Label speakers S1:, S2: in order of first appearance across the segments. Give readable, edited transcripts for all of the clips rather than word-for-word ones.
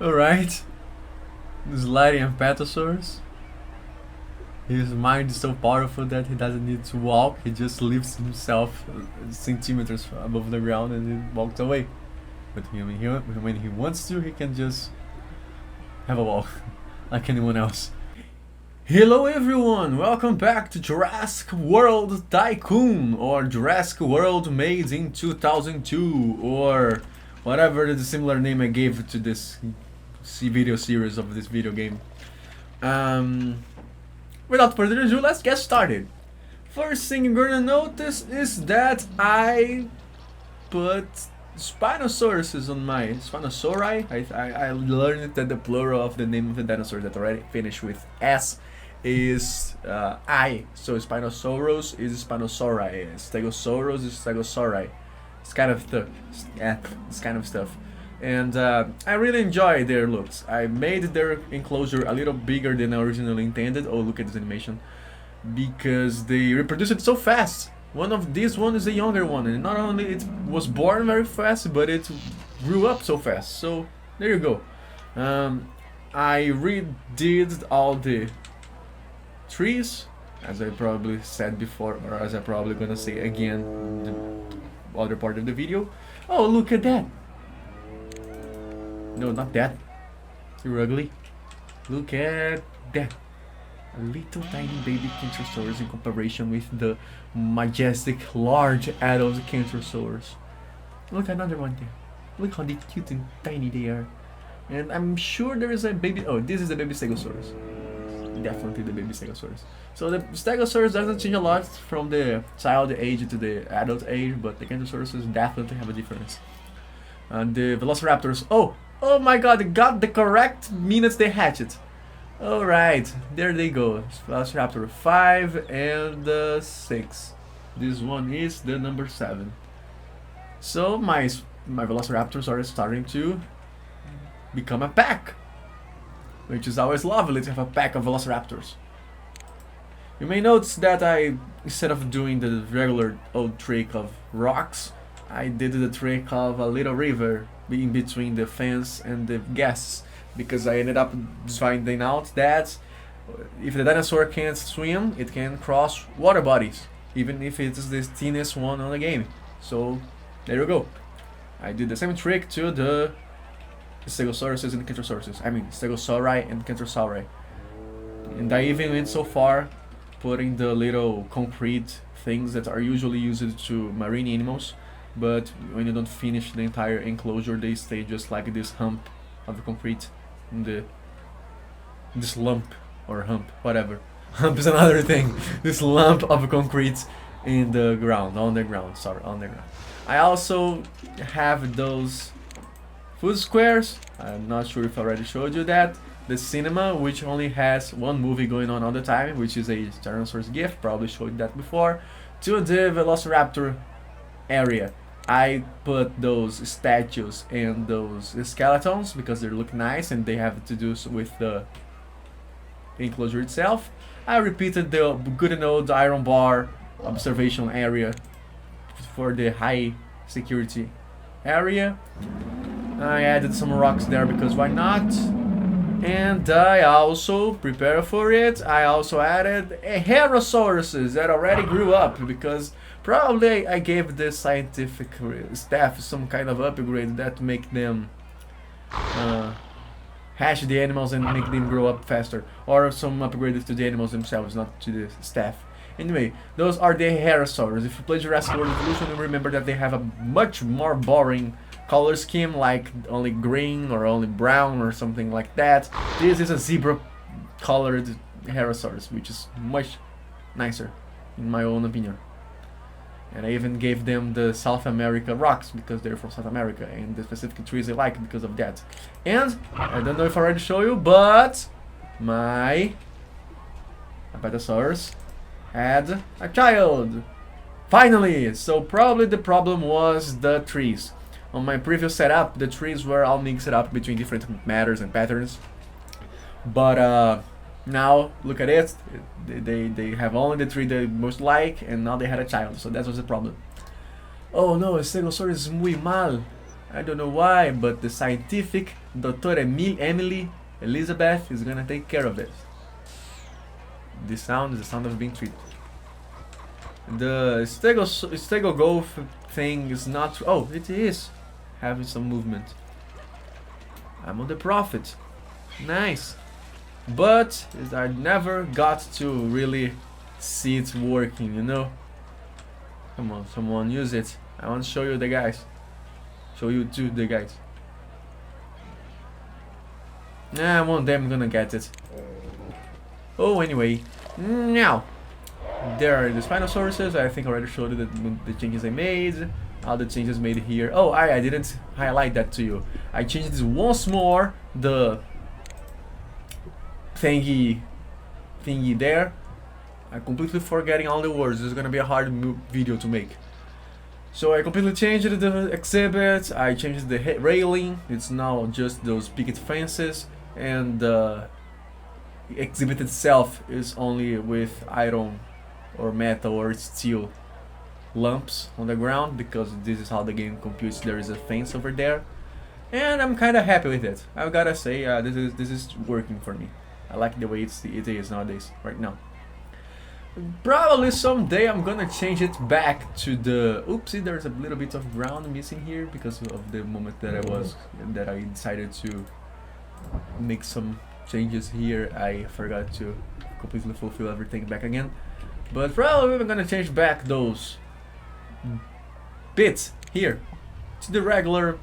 S1: Alright. This Lady Apatosaurus. His mind is so powerful that he doesn't need to walk, he just lifts himself centimeters above the ground and he walks away. But when he wants to, he can just have a walk like anyone else. Hello everyone, welcome back to Jurassic World Tycoon, or Jurassic World Made in 2002, or whatever the similar name I gave to this video series of this video game. Without further ado, let's get started. First thing you're gonna notice is that I put Spinosaurus on my Spinosauri. I learned that the plural of the name of the dinosaur that already finished with S is I. So Spinosaurus is Spinosauri. Stegosaurus is Stegosauri. It's kind of stuff. And I really enjoy their looks. I made their enclosure a little bigger than I originally intended. Oh, look at this animation. Because they reproduce it so fast. This one is the younger one, and not only it was born very fast, but it grew up so fast. So there you go. I redid all the trees, as I probably said before, or as I'm probably gonna say again in the other part of the video. Oh, look at that! No, not that. You're ugly. Look at that. A little tiny baby Kentrosaurus in comparison with the majestic, large adult Kentrosaurus. Look, another one there. Look how cute and tiny they are. And I'm sure there is a baby. Oh, this is the baby Stegosaurus. Definitely the baby Stegosaurus. So the Stegosaurus doesn't change a lot from the child age to the adult age, but the Kentrosaurus definitely have a difference. And the Velociraptors. Oh my god, they got the correct minutes they hatched. Alright, there they go. Velociraptor 5 and 6. This one is the number 7. So my Velociraptors are starting to become a pack, which is always lovely to have a pack of Velociraptors. You may notice that instead of doing the regular old trick of rocks, I did the trick of a little river in between the fence and the guests, because I ended up finding out that if the dinosaur can't swim, it can cross water bodies, even if it is the thinnest one on the game. So there you go. I did the same trick to the Stegosauruses and Kentrosauruses. I mean Stegosauri and Kentrosauri. And I even went so far putting the little concrete things that are usually used to marine animals, but when you don't finish the entire enclosure, they stay just like this hump of concrete in this lump or hump, whatever. Hump is another thing. This lump of concrete in the ground, on the ground. I also have those food squares. I'm not sure if I already showed you that. The cinema, which only has one movie going on all the time, which is a Tyrannosaurus gift, probably showed you that before, to the Velociraptor area. I put those statues and those skeletons because they look nice and they have to do with the enclosure itself. I repeated the good and old iron bar observation area for the high security area. I added some rocks there because why not? And I also, prepare for it, I also added a Herosauruses that already grew up, because probably I gave the scientific staff some kind of upgrade that make them hatch the animals and make them grow up faster, or some upgrades to the animals themselves, not to the staff. Anyway, those are the Herosaurs. If you play Jurassic World Evolution, you remember that they have a much more boring color scheme, like only green or only brown or something like that. This is a zebra colored Herosaurus, which is much nicer in my own opinion. And I even gave them the South America rocks because they're from South America, and the specific trees I like because of that. And I don't know if I already showed you, but my Apatosaurus had a child. Finally! So probably the problem was the trees. On my previous setup, the trees were all mixed up between different matters and patterns. But now, look at it. They have only the tree they most like, and now they had a child, so that was the problem. Oh no, Stegosaurus is muy mal. I don't know why, but the scientific Dr. Emily Elizabeth is gonna take care of it. This sound is the sound of being treated. The Stegogolf thing is not... Oh, it is having some movement. I'm on the Prophet. Nice. But I never got to really see it working, you know? Come on, someone use it. I want to show you the guys. Show you too, the guys. Nah, one of them gonna get it. Oh, anyway. Now, there are the Spinosauruses. I think I already showed you the changes I made. All the changes made here. Oh, I didn't highlight that to you. I changed this once more. The thingy there. I'm completely forgetting all the words. This is gonna be a hard video to make. So I completely changed the exhibit. I changed the railing. It's now just those picket fences, and the exhibit itself is only with iron or metal or steel lumps on the ground, because this is how the game computes. There is a fence over there, and I'm kind of happy with it. I've gotta say, this is working for me. I like the way it is nowadays, right now. Probably someday I'm gonna change it back to the... Oopsie, there's a little bit of ground missing here because of the moment that I decided to make some changes here. I forgot to completely fulfill everything back again. But probably I'm gonna change back those bits here to the regular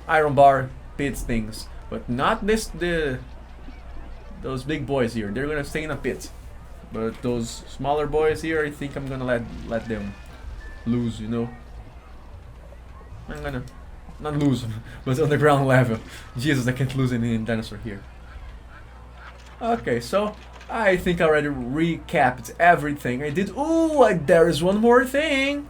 S1: iron bar pit things, but not those big boys here. They're gonna stay in a pit. But those smaller boys here, I think I'm gonna let them lose, you know. I'm gonna not lose, but on the ground level. Jesus, I can't lose any dinosaur here. Okay, so I think I already recapped everything I did. Ooh, there is one more thing.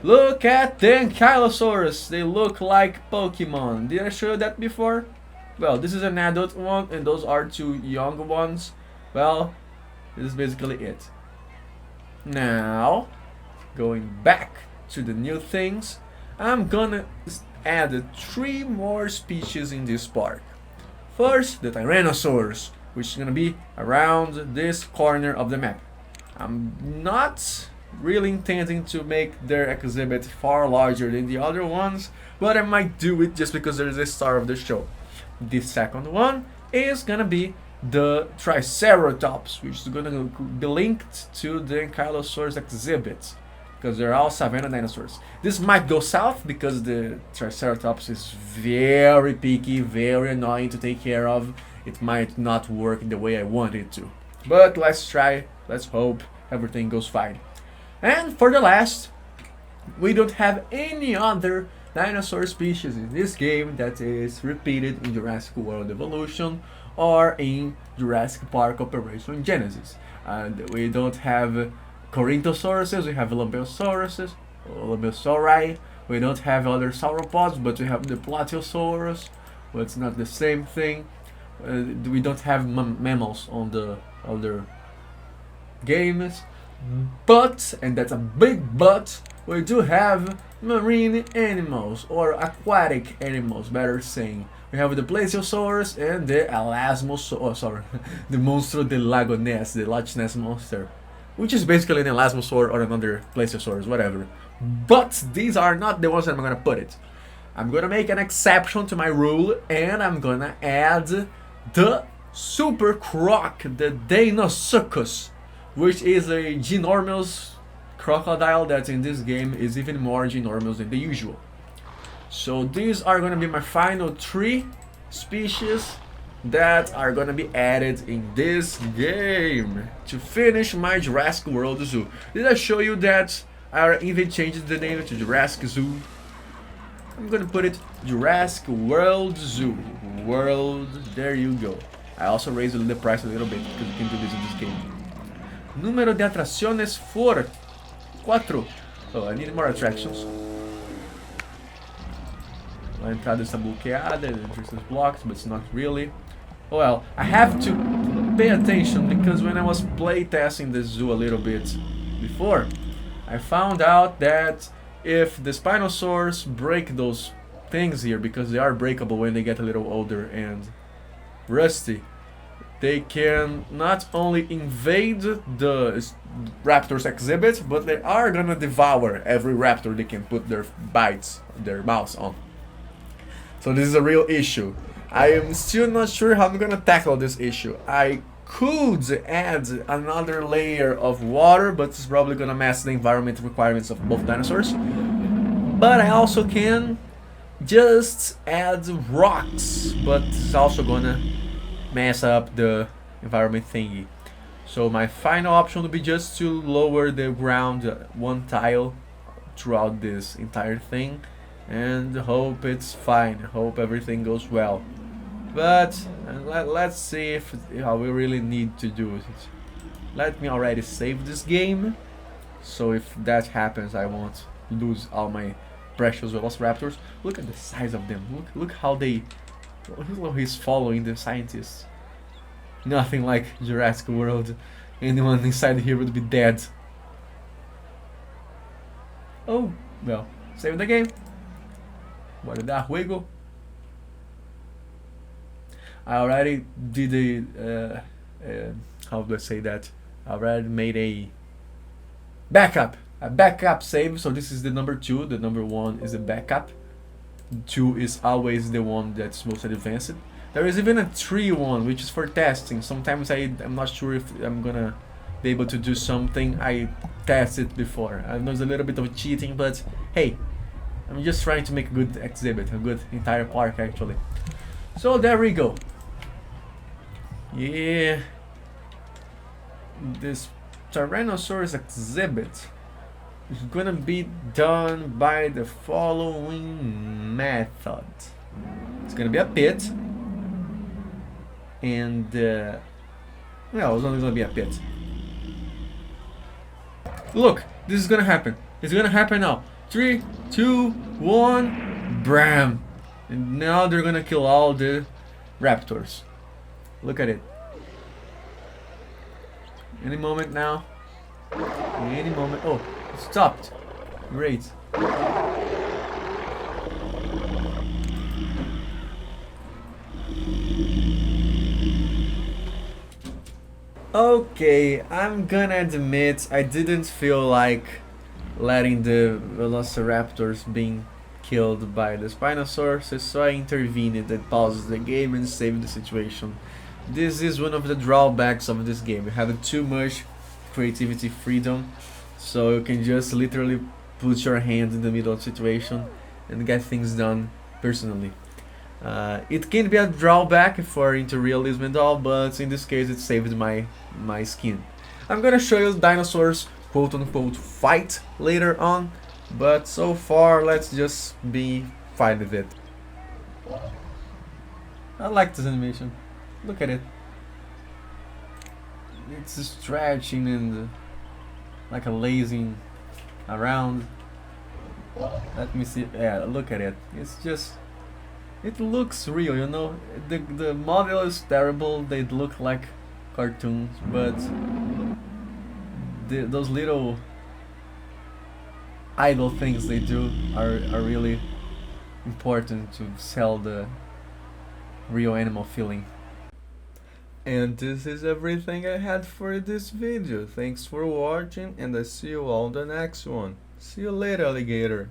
S1: Look at the Ankylosaurus. They look like Pokemon. Did I show you that before? Well, this is an adult one, and those are two young ones. Well, this is basically it. Now, going back to the new things, I'm gonna add 3 more species in this park. First, the Tyrannosaurus, which is gonna be around this corner of the map. I'm not really intending to make their exhibit far larger than the other ones, but I might do it just because there's a star of the show. The second one is gonna be the Triceratops, which is gonna be linked to the Ankylosaurus exhibit, because they're all savanna dinosaurs. This might go south because the Triceratops is very picky, very annoying to take care of. It might not work the way I want it to. But let's try, let's hope everything goes fine. And for the last, we don't have any other dinosaur species in this game that is repeated in Jurassic World Evolution or in Jurassic Park Operation Genesis. And we don't have Coryntosauruses, we have Lumbosauruses, Lumbosauri. We don't have other sauropods, but we have the Plateosaurus, but it's not the same thing. We don't have mammals on the other games. But, and that's a big but, we do have marine animals, or aquatic animals, better saying. We have the Plesiosaurus and the Elasmosaurus, the Monstro del Lago Ness, the Loch Ness monster, which is basically an Elasmosaur or another Plesiosaurus, whatever. But these are not the ones that I'm gonna put it. I'm gonna make an exception to my rule, and I'm gonna add the Super Croc, the Deinosuchus, which is a ginormous crocodile that in this game is even more ginormous than the usual. So these are gonna be my final 3 species that are gonna be added in this game to finish my Jurassic World Zoo. Did I show you that I even changed the name to Jurassic Zoo? I'm gonna put it Jurassic World Zoo. World, there you go. I also raised the price a little bit because you can do this in this game. Número de atracciones 4. Oh, I need more attractions. A entrada está bloqueada, the entrance is blocked, but it's not really. Well, I have to pay attention because when I was playtesting the zoo a little bit before, I found out that if the Spinosaurs break those things here because they are breakable when they get a little older and rusty. They can not only invade the raptor's exhibit, but they are gonna devour every raptor they can put their mouths on. So this is a real issue. I am still not sure how I'm gonna tackle this issue. I could add another layer of water, but it's probably gonna mess the environmental requirements of both dinosaurs. But I also can just add rocks, but it's also gonna mess up the environment thingy. So my final option would be just to lower the ground one tile throughout this entire thing and hope it's fine, hope everything goes well. But let's see if how we really need to do it. Let me already save this game, so if that happens I won't lose all my precious velociraptors. Look at the size of them. Look how they. Look how he's following the scientists. Nothing like Jurassic World. Anyone inside here would be dead. Oh, well, save the game. Bora dar juego. I already did how do I say that? I already made a backup save. So this is the number 2. The number 1 is a backup. 2 is always the one that's most advanced. There is even a 3 one, which is for testing. Sometimes I'm not sure if I'm gonna be able to do something. I tested before. I know it's a little bit of cheating, but hey, I'm just trying to make a good exhibit, a good entire park actually. So there we go. Yeah, this Tyrannosaurus exhibit is gonna be done by the following method. It's gonna be a pit, and well, it's only gonna be a pit. Look, this is gonna happen. It's gonna happen now. 3, 2, 1, bam! And now they're gonna kill all the raptors. Look at it. Any moment now. Any moment. Oh, it stopped. Great. Okay, I'm gonna admit I didn't feel like letting the velociraptors being killed by the Spinosaurus, so I intervened and paused the game and saved the situation. This is one of the drawbacks of this game. You have too much creativity freedom, so you can just literally put your hand in the middle of the situation and get things done personally. It can be a drawback for into realism and all, but in this case it saved my skin. I'm gonna show you dinosaurs quote unquote fight later on, but so far let's just be fine with it. I like this animation. Look at it. It's stretching and like a lazing around. Let me see. Yeah, look at it. It's just. It looks real, you know. The model is terrible. They look like cartoons, but those little idle things they do are really important to sell the real animal feeling. And this is everything I had for this video. Thanks for watching, and I see you all in the next one. See you later, alligator.